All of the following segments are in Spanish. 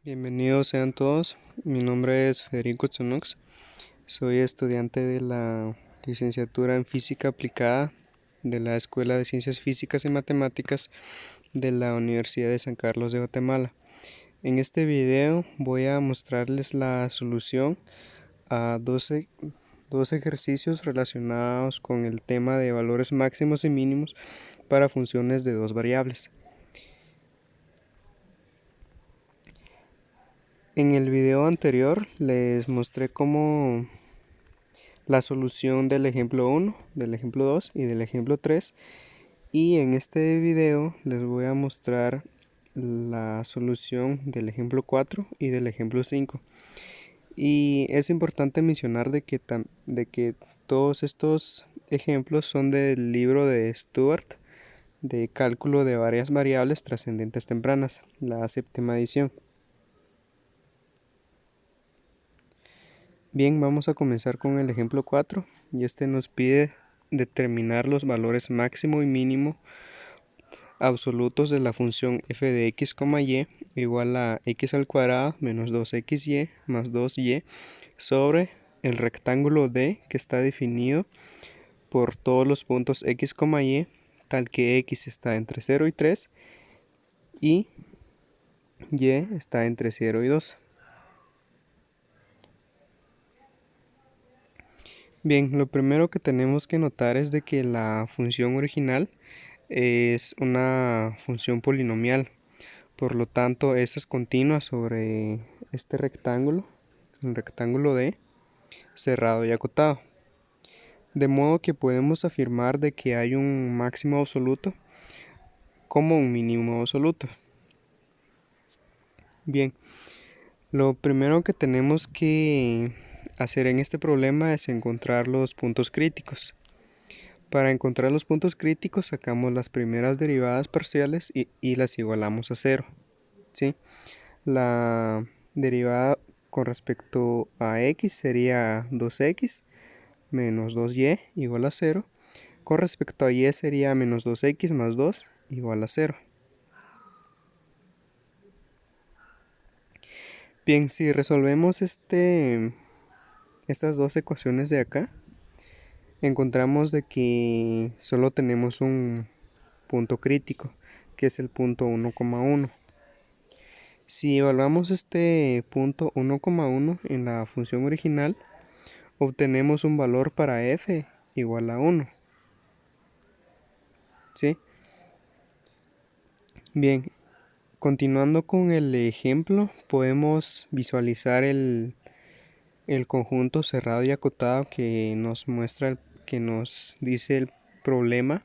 Bienvenidos sean todos, mi nombre es Federico Tsunux, soy estudiante de la licenciatura en Física Aplicada de la Escuela de Ciencias Físicas y Matemáticas de la Universidad de San Carlos de Guatemala. En este video voy a mostrarles la solución a 12 ejercicios relacionados con el tema de valores máximos y mínimos para funciones de dos variables. En el video anterior les mostré cómo la solución del ejemplo 1, del ejemplo 2 y del ejemplo 3, y en este video les voy a mostrar la solución del ejemplo 4 y del ejemplo 5. Y es importante mencionar de que todos estos ejemplos son del libro de Stuart de cálculo de varias variables trascendentes tempranas, la séptima edición. Bien, vamos a comenzar con el ejemplo 4 y este nos pide determinar los valores máximo y mínimo absolutos de la función f de x, y igual a x al cuadrado menos 2xy más 2y sobre el rectángulo D que está definido por todos los puntos x, y tal que x está entre 0 y 3 y y está entre 0 y 2. Bien, lo primero que tenemos que notar es de que la función original es una función polinomial, por lo tanto esta es continua sobre este rectángulo, el rectángulo D, cerrado y acotado. De modo que podemos afirmar de que hay un máximo absoluto como un mínimo absoluto. Bien, lo primero que tenemos que hacer en este problema es encontrar los puntos críticos. Para encontrar los puntos críticos sacamos las primeras derivadas parciales y las igualamos a 0. ¿Sí? La derivada con respecto a x sería 2x menos 2y igual a 0. Con respecto a y sería menos 2x más 2 igual a 0. Bien, si resolvemos estas dos ecuaciones de acá, encontramos de que solo tenemos un punto crítico, que es el punto 1,1. Si evaluamos este punto 1,1 en la función original, obtenemos un valor para f igual a 1. ¿Sí? Bien, continuando con el ejemplo, podemos visualizar el conjunto cerrado y acotado que nos muestra, que nos dice el problema,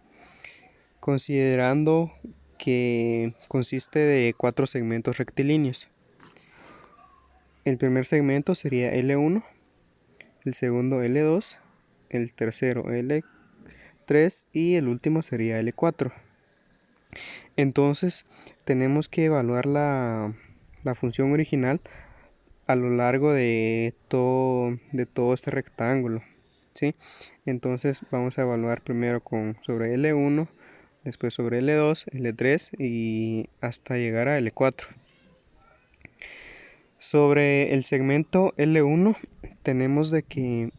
considerando que consiste de 4 segmentos rectilíneos. El primer segmento sería L1, el segundo L2, el tercero L3 y el último sería L4. Entonces tenemos que evaluar la función original a lo largo de todo este rectángulo, ¿sí? Entonces vamos a evaluar primero sobre L1, después sobre L2, L3 y hasta llegar a L4. Sobre el segmento L1 tenemos de que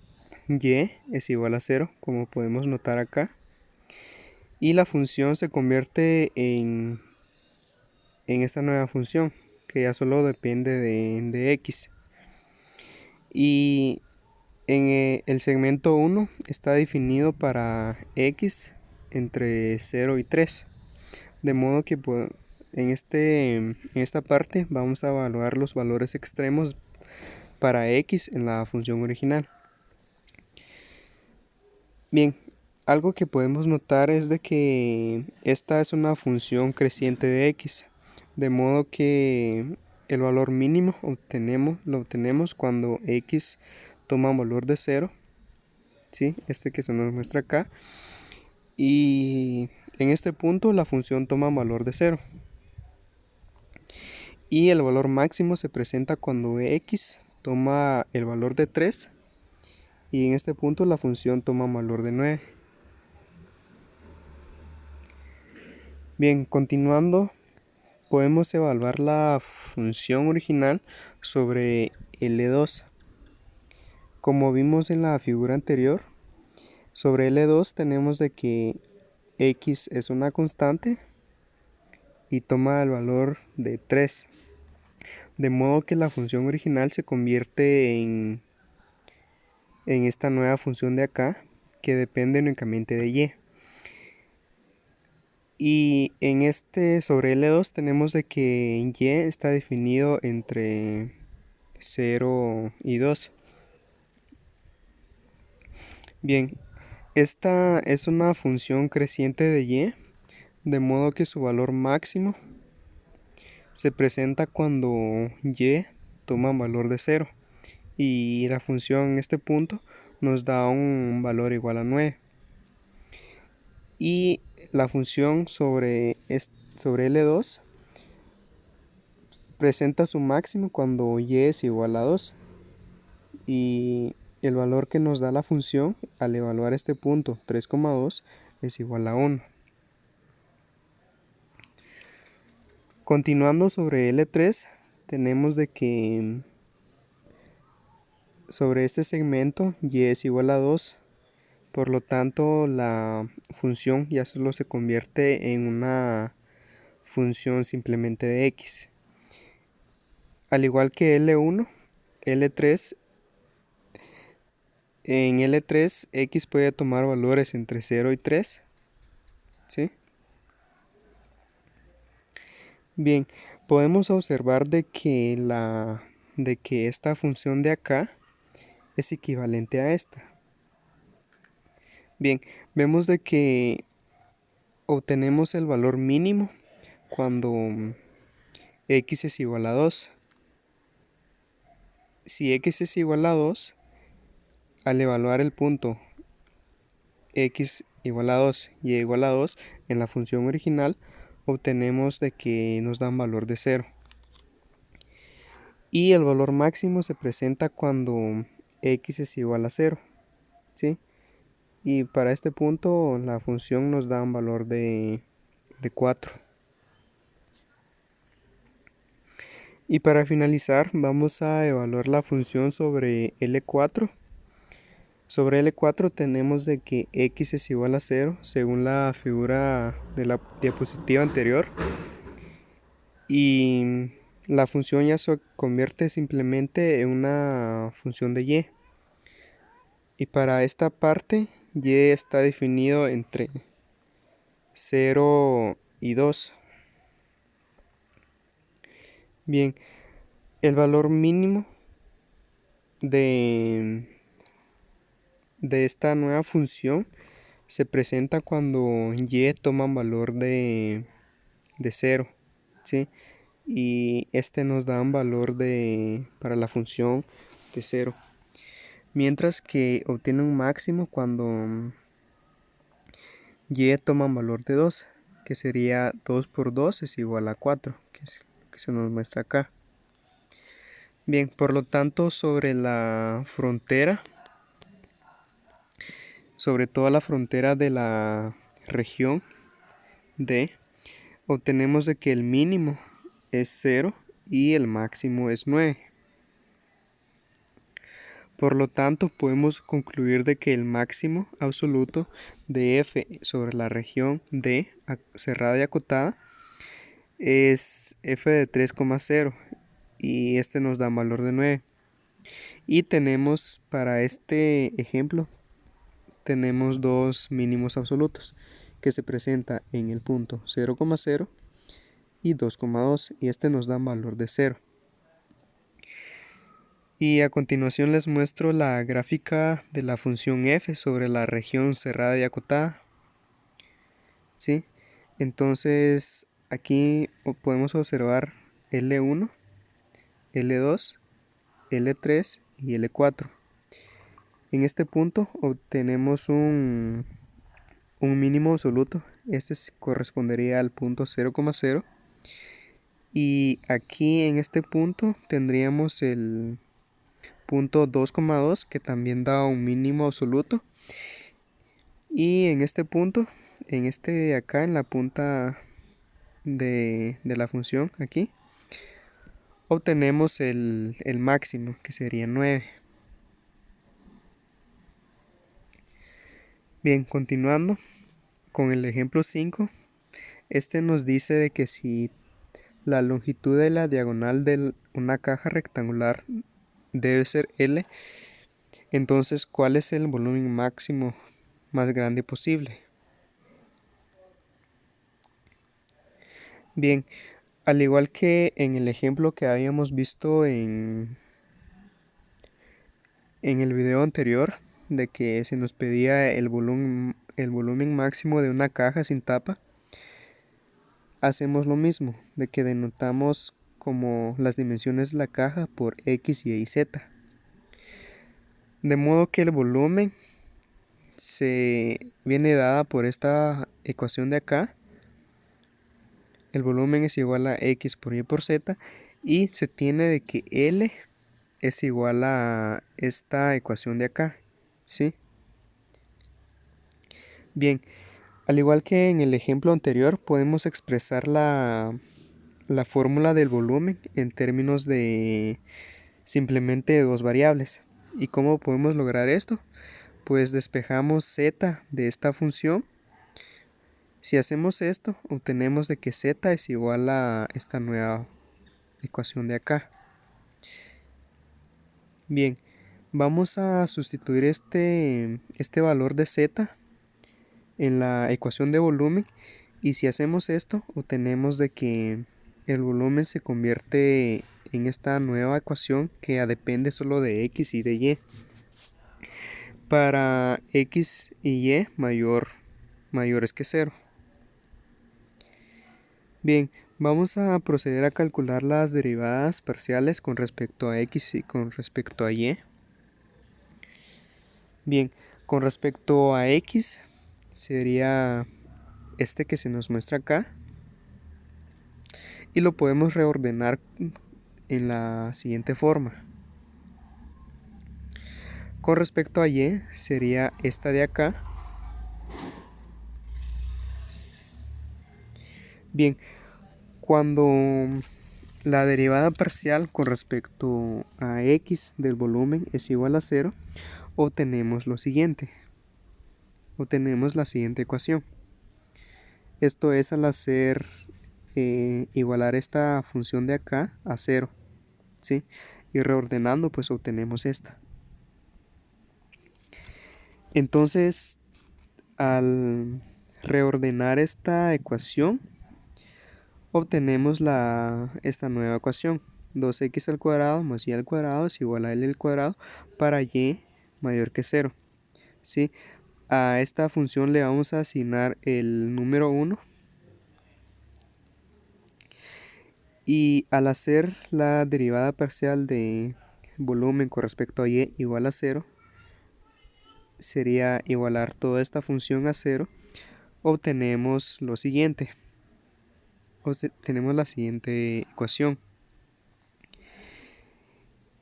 y es igual a 0, como podemos notar acá, y la función se convierte en esta nueva función que ya solo depende de x. Y en el segmento 1 está definido para x entre 0 y 3, de modo que en esta parte vamos a evaluar los valores extremos para x en la función original. Bien, algo que podemos notar es de que esta es una función creciente de x, de modo que el valor mínimo lo obtenemos cuando x toma un valor de 0, ¿sí? Este que se nos muestra acá, y en este punto la función toma un valor de 0. Y el valor máximo se presenta cuando x toma el valor de 3 y en este punto la función toma un valor de 9. Bien, continuando podemos evaluar la función original sobre L2. Como vimos en la figura anterior, sobre L2 tenemos de que X es una constante y toma el valor de 3. De modo que la función original se convierte en esta nueva función de acá, que depende únicamente de Y. Y en este sobre L2 tenemos de que Y está definido entre 0 y 2. Bien, esta es una función creciente de Y, de modo que su valor máximo se presenta cuando Y toma valor de 0. Y la función en este punto nos da un valor igual a 9. Y la función sobre L2 presenta su máximo cuando Y es igual a 2. Y el valor que nos da la función al evaluar este punto 3,2 es igual a 1. Continuando sobre L3, tenemos de que sobre este segmento Y es igual a 2. Por lo tanto, la función ya solo se convierte en una función simplemente de X. Al igual que L1, L3, en L3 X puede tomar valores entre 0 y 3. ¿Sí? Bien, podemos observar de que esta función de acá es equivalente a esta. Bien, vemos de que obtenemos el valor mínimo cuando X es igual a 2. Si X es igual a 2, al evaluar el punto X igual a 2 y igual a 2 en la función original, obtenemos de que nos dan valor de 0. Y el valor máximo se presenta cuando X es igual a 0. ¿Sí? Y para este punto la función nos da un valor de 4. Y para finalizar vamos a evaluar la función sobre L4. Sobre L4 tenemos de que X es igual a 0 según la figura de la diapositiva anterior. Y la función ya se convierte simplemente en una función de Y. Y para esta parte Y está definido entre 0 y 2. Bien, el valor mínimo de esta nueva función se presenta cuando Y toma un valor de 0. ¿Sí? Y este nos da un valor para la función de 0. Mientras que obtiene un máximo cuando Y toma un valor de 2, que sería 2 por 2 es igual a 4, que es lo que se nos muestra acá. Bien, por lo tanto, sobre la frontera, sobre toda la frontera de la región D, obtenemos de que el mínimo es 0 y el máximo es 9. Por lo tanto, podemos concluir de que el máximo absoluto de f sobre la región D cerrada y acotada es f de 3,0 y este nos da un valor de 9. Y tenemos para este ejemplo, tenemos dos mínimos absolutos que se presenta en el punto 0,0 y 2,2 y este nos da un valor de 0. Y a continuación les muestro la gráfica de la función f sobre la región cerrada y acotada. ¿Sí? Entonces aquí podemos observar L1, L2, L3 y L4. En este punto obtenemos un mínimo absoluto. Este correspondería al punto 0,0. Y aquí en este punto tendríamos el punto 2,2 que también da un mínimo absoluto. Y en este punto, en este de acá, en la punta de la función aquí, obtenemos el máximo, que sería 9. Bien, continuando con el ejemplo 5, este nos dice de que si la longitud de la diagonal de una caja rectangular debe ser L, entonces ¿cuál es el volumen máximo más grande posible? Bien, al igual que en el ejemplo que habíamos visto en el video anterior, de que se nos pedía el volumen máximo de una caja sin tapa, hacemos lo mismo, de que denotamos como las dimensiones de la caja por X, Y y Z. De modo que el volumen se viene dada por esta ecuación de acá. El volumen es igual a X por Y por Z, y se tiene de que L es igual a esta ecuación de acá, ¿sí? Bien, al igual que en el ejemplo anterior, podemos expresar la fórmula del volumen en términos de simplemente dos variables. ¿Y cómo podemos lograr esto? Pues despejamos z de esta función. Si hacemos esto, obtenemos de que z es igual a esta nueva ecuación de acá. Bien, vamos a sustituir este valor de z en la ecuación de volumen, y si hacemos esto, obtenemos de que el volumen se convierte en esta nueva ecuación que depende solo de x y de y. Para x y y mayores que 0. Bien, vamos a proceder a calcular las derivadas parciales con respecto a x y con respecto a y. Bien, con respecto a x sería este que se nos muestra acá, y lo podemos reordenar en la siguiente forma. Con respecto a y sería esta de acá. Bien, cuando la derivada parcial con respecto a x del volumen es igual a 0, obtenemos lo siguiente. Obtenemos la siguiente ecuación. Esto es al hacer igualar esta función de acá a 0, ¿sí? Y reordenando, pues obtenemos esta. Entonces, al reordenar esta ecuación, obtenemos esta nueva ecuación. 2x al cuadrado más y al cuadrado es igual a l al cuadrado para y mayor que 0. ¿Sí? A esta función le vamos a asignar el número 1. Y al hacer la derivada parcial de volumen con respecto a y igual a 0, sería igualar toda esta función a 0, obtenemos lo siguiente. Tenemos la siguiente ecuación.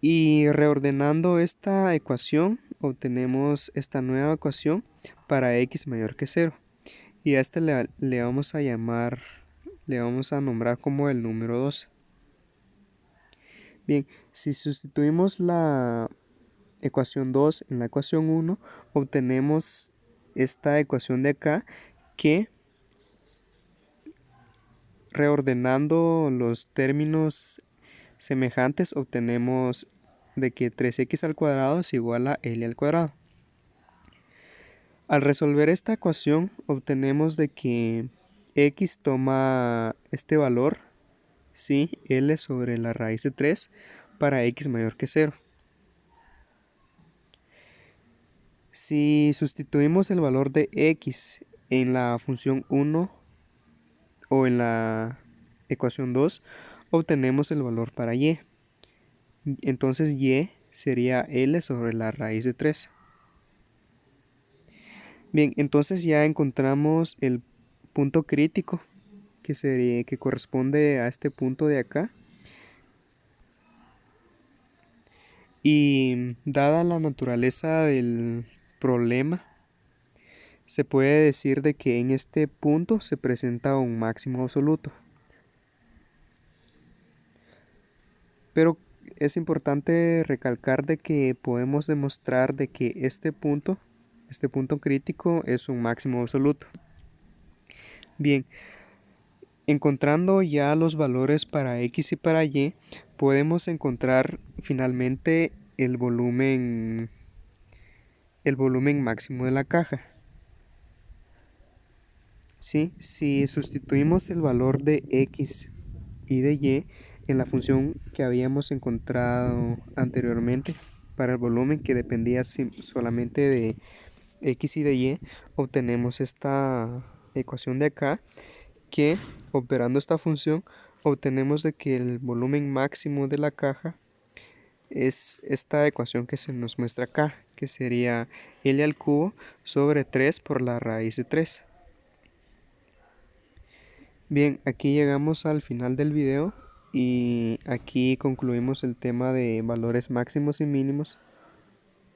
Y reordenando esta ecuación, obtenemos esta nueva ecuación para x mayor que 0. Y a este le vamos a nombrar como el número 2. Bien, si sustituimos la ecuación 2 en la ecuación 1, obtenemos esta ecuación de acá, que reordenando los términos semejantes obtenemos de que 3x al cuadrado es igual a l al cuadrado. Al resolver esta ecuación obtenemos de que x toma este valor, ¿sí? L sobre la raíz de 3 para x mayor que 0. Si sustituimos el valor de x en la función 1 o en la ecuación 2, obtenemos el valor para y. Entonces y sería L sobre la raíz de 3. Bien, entonces ya encontramos el punto crítico que corresponde a este punto de acá. Y dada la naturaleza del problema, se puede decir de que en este punto se presenta un máximo absoluto. Pero es importante recalcar de que podemos demostrar de que este punto crítico es un máximo absoluto. Bien, encontrando ya los valores para X y para Y, podemos encontrar finalmente el volumen máximo de la caja. ¿Sí? Si sustituimos el valor de X y de Y en la función que habíamos encontrado anteriormente para el volumen, que dependía solamente de X y de Y, obtenemos esta ecuación de acá, que operando esta función obtenemos de que el volumen máximo de la caja es esta ecuación que se nos muestra acá, que sería L al cubo sobre 3 por la raíz de 3. Bien, aquí llegamos al final del video y aquí concluimos el tema de valores máximos y mínimos